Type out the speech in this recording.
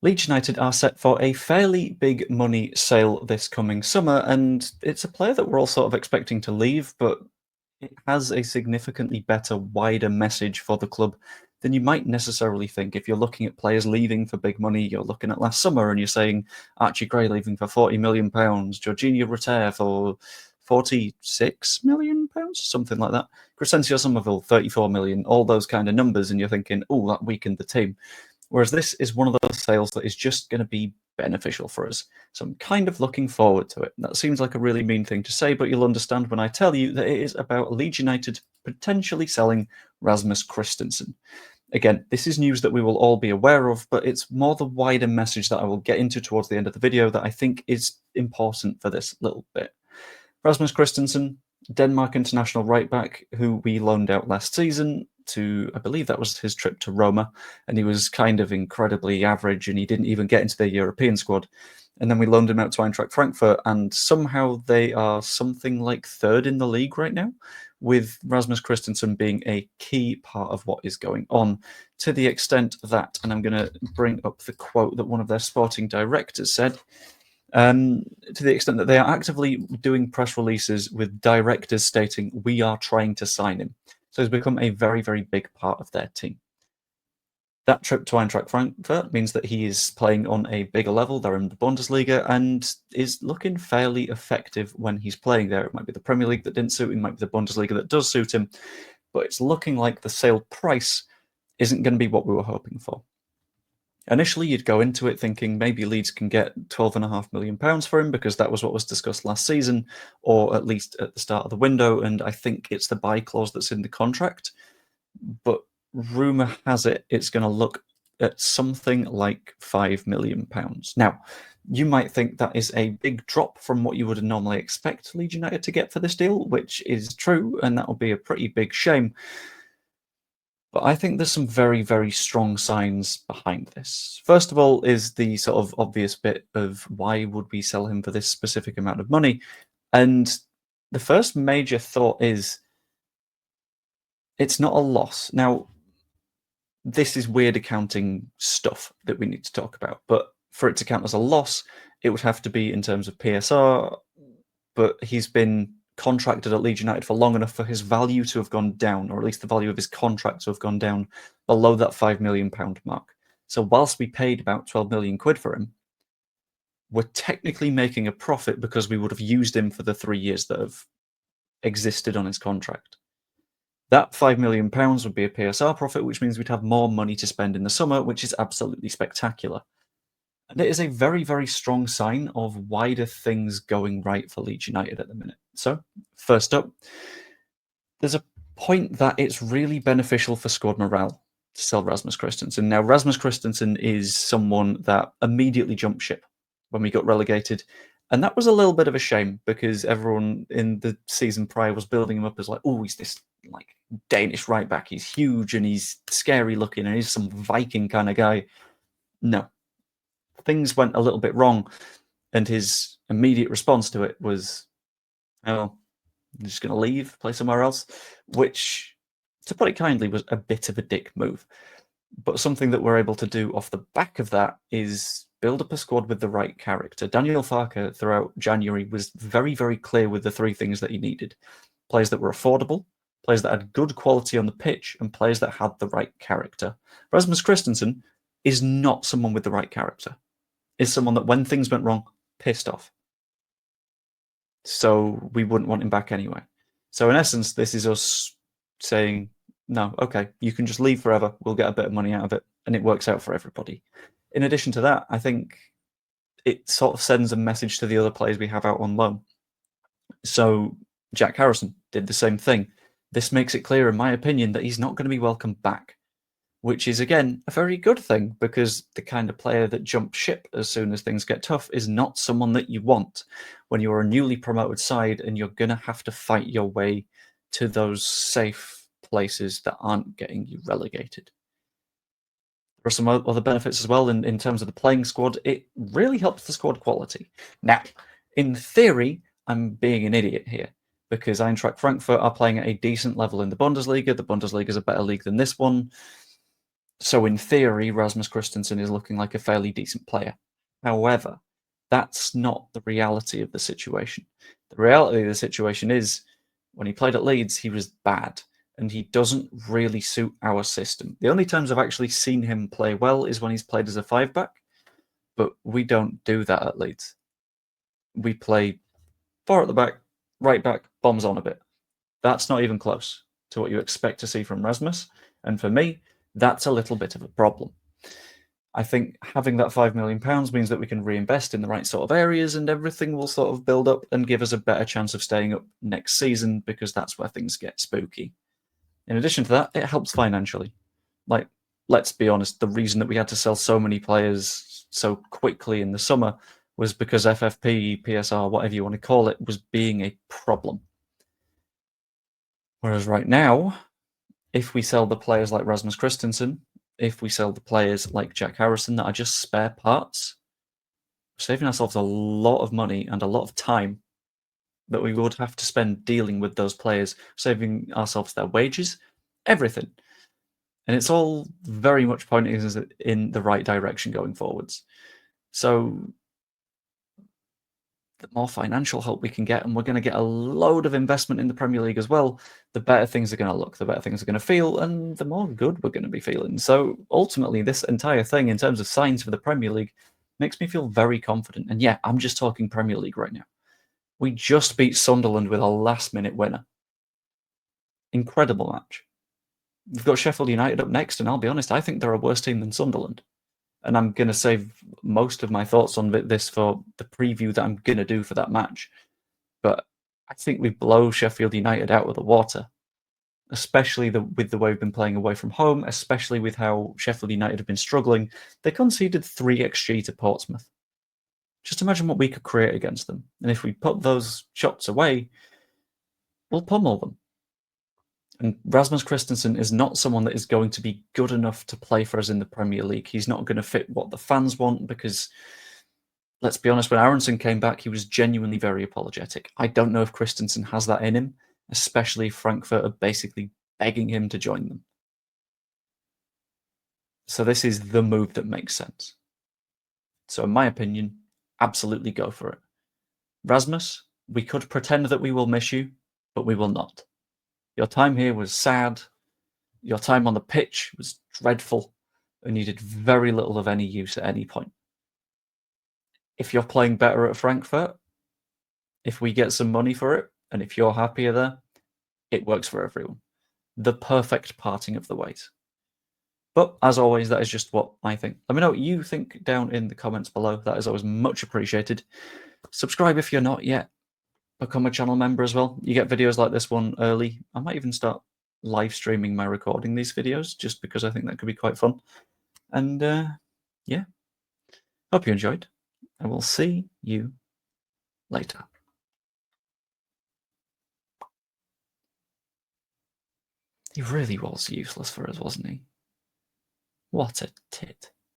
Leeds United are set for a fairly big money sale this coming summer, and it's a player that we're all sort of expecting to leave, but it has a significantly better, wider message for the club than you might necessarily think. If you're looking at players leaving for big money, you're looking at last summer and you're saying Archie Gray leaving for £40 million, Jorginho Rutter for £46 million, something like that. Crescencio Somerville, 34 million, all those kind of numbers, and you're thinking, oh, that weakened the team. Whereas this is one of those sales that is just going to be beneficial for us. So I'm kind of looking forward to it. That seems like a really mean thing to say, but you'll understand when I tell you that it is about Leeds United potentially selling Rasmus Christensen. Again, this is news that we will all be aware of, but it's more the wider message that I will get into towards the end of the video that I think is important for this little bit. Rasmus Christensen, Denmark international right-back, who we loaned out last season to, I believe that was his trip to Roma, and he was kind of incredibly average, and he didn't even get into their European squad. And then we loaned him out to Eintracht Frankfurt, and somehow they are something like third in the league right now, with Rasmus Christensen being a key part of what is going on, to the extent that, and I'm going to bring up the quote that one of their sporting directors said, to the extent that they are actively doing press releases with directors stating, we are trying to sign him. So he's become a very, very big part of their team. That trip to Eintracht Frankfurt means that he is playing on a bigger level. They're in the Bundesliga and is looking fairly effective when he's playing there. It might be the Premier League that didn't suit him, it might be the Bundesliga that does suit him, but it's looking like the sale price isn't going to be what we were hoping for. Initially, you'd go into it thinking maybe Leeds can get £12.5 million for him because that was what was discussed last season, or at least at the start of the window, and I think it's the buy clause that's in the contract. But rumour has it it's going to look at something like £5 million. Now, you might think that is a big drop from what you would normally expect Leeds United to get for this deal, which is true, and that will be a pretty big shame. But I think there's some very, very strong signs behind this. First of all is the sort of obvious bit of why would we sell him for this specific amount of money? And the first major thought is it's not a loss. Now, this is weird accounting stuff that we need to talk about, but for it to count as a loss, it would have to be in terms of PSR, but he's been contracted at Leeds United for long enough for his value to have gone down, or at least the value of his contract to have gone down below that £5 million mark. So whilst we paid about 12 million quid for him, we're technically making a profit because we would have used him for the 3 years that have existed on his contract. That £5 million would be a PSR profit, which means we'd have more money to spend in the summer, which is absolutely spectacular. And it is a very, very strong sign of wider things going right for Leeds United at the minute. So, first up, there's a point that it's really beneficial for squad morale to sell Rasmus Christensen. Now, Rasmus Christensen is someone that immediately jumped ship when we got relegated. And that was a little bit of a shame because everyone in the season prior was building him up as like, oh, he's this like Danish right back. He's huge and he's scary looking and he's some Viking kind of guy. No. Things went a little bit wrong, and his immediate response to it was, oh, I'm just going to leave, play somewhere else, which, to put it kindly, was a bit of a dick move. But something that we're able to do off the back of that is build up a squad with the right character. Daniel Farke, throughout January, was very, very clear with the three things that he needed. Players that were affordable, players that had good quality on the pitch, and players that had the right character. Rasmus Christensen is not someone with the right character. Is someone that when things went wrong, pissed off. So we wouldn't want him back anyway. So in essence, this is us saying, no, okay, you can just leave forever. We'll get a bit of money out of it. And it works out for everybody. In addition to that, I think it sort of sends a message to the other players we have out on loan. So Jack Harrison did the same thing. This makes it clear, in my opinion, that he's not going to be welcomed back, which is, again, a very good thing because the kind of player that jumps ship as soon as things get tough is not someone that you want when you're a newly promoted side and you're going to have to fight your way to those safe places that aren't getting you relegated. There are some other benefits as well in terms of the playing squad. It really helps the squad quality. Now, in theory, I'm being an idiot here because Eintracht Frankfurt are playing at a decent level in the Bundesliga. The Bundesliga is a better league than this one. So in theory, Rasmus Christensen is looking like a fairly decent player. However, that's not the reality of the situation. The reality of the situation is when he played at Leeds, he was bad and he doesn't really suit our system. The only times I've actually seen him play well is when he's played as a 5-back, but we don't do that at Leeds. We play 4 at the back, right back, bombs on a bit. That's not even close to what you expect to see from Rasmus. And for me, that's a little bit of a problem. I think having that £5 million means that we can reinvest in the right sort of areas and everything will sort of build up and give us a better chance of staying up next season because that's where things get spooky. In addition to that, it helps financially. Like, let's be honest, the reason that we had to sell so many players so quickly in the summer was because FFP, PSR, whatever you want to call it, was being a problem. Whereas right now, if we sell the players like Rasmus Christensen, if we sell the players like Jack Harrison that are just spare parts, we're saving ourselves a lot of money and a lot of time that we would have to spend dealing with those players, saving ourselves their wages, everything. And it's all very much pointing us in the right direction going forwards. So the more financial help we can get, and we're going to get a load of investment in the Premier League as well, the better things are going to look, the better things are going to feel, and the more good we're going to be feeling. So ultimately, this entire thing, in terms of signs for the Premier League, makes me feel very confident. And yeah, I'm just talking Premier League right now. We just beat Sunderland with a last-minute winner. Incredible match. We've got Sheffield United up next, and I'll be honest, I think they're a worse team than Sunderland. And I'm going to save most of my thoughts on this for the preview that I'm going to do for that match. But I think we blow Sheffield United out of the water, especially with the way we've been playing away from home, especially with how Sheffield United have been struggling. They conceded 3 XG to Portsmouth. Just imagine what we could create against them. And if we put those shots away, we'll pummel them. And Rasmus Christensen is not someone that is going to be good enough to play for us in the Premier League. He's not going to fit what the fans want because, let's be honest, when Aronson came back, he was genuinely very apologetic. I don't know if Christensen has that in him, especially if Frankfurt are basically begging him to join them. So this is the move that makes sense. So in my opinion, absolutely go for it. Rasmus, we could pretend that we will miss you, but we will not. Your time here was sad. Your time on the pitch was dreadful, and you did very little of any use at any point. If you're playing better at Frankfurt, if we get some money for it, and if you're happier there, it works for everyone. The perfect parting of the ways. But as always, that is just what I think. Let me know what you think down in the comments below. That is always much appreciated. Subscribe if you're not yet. Become a channel member as well. You get videos like this one early. I might even start live streaming my recording these videos just because I think that could be quite fun. And yeah, hope you enjoyed. I will see you later. He really was useless for us, wasn't he? What a tit.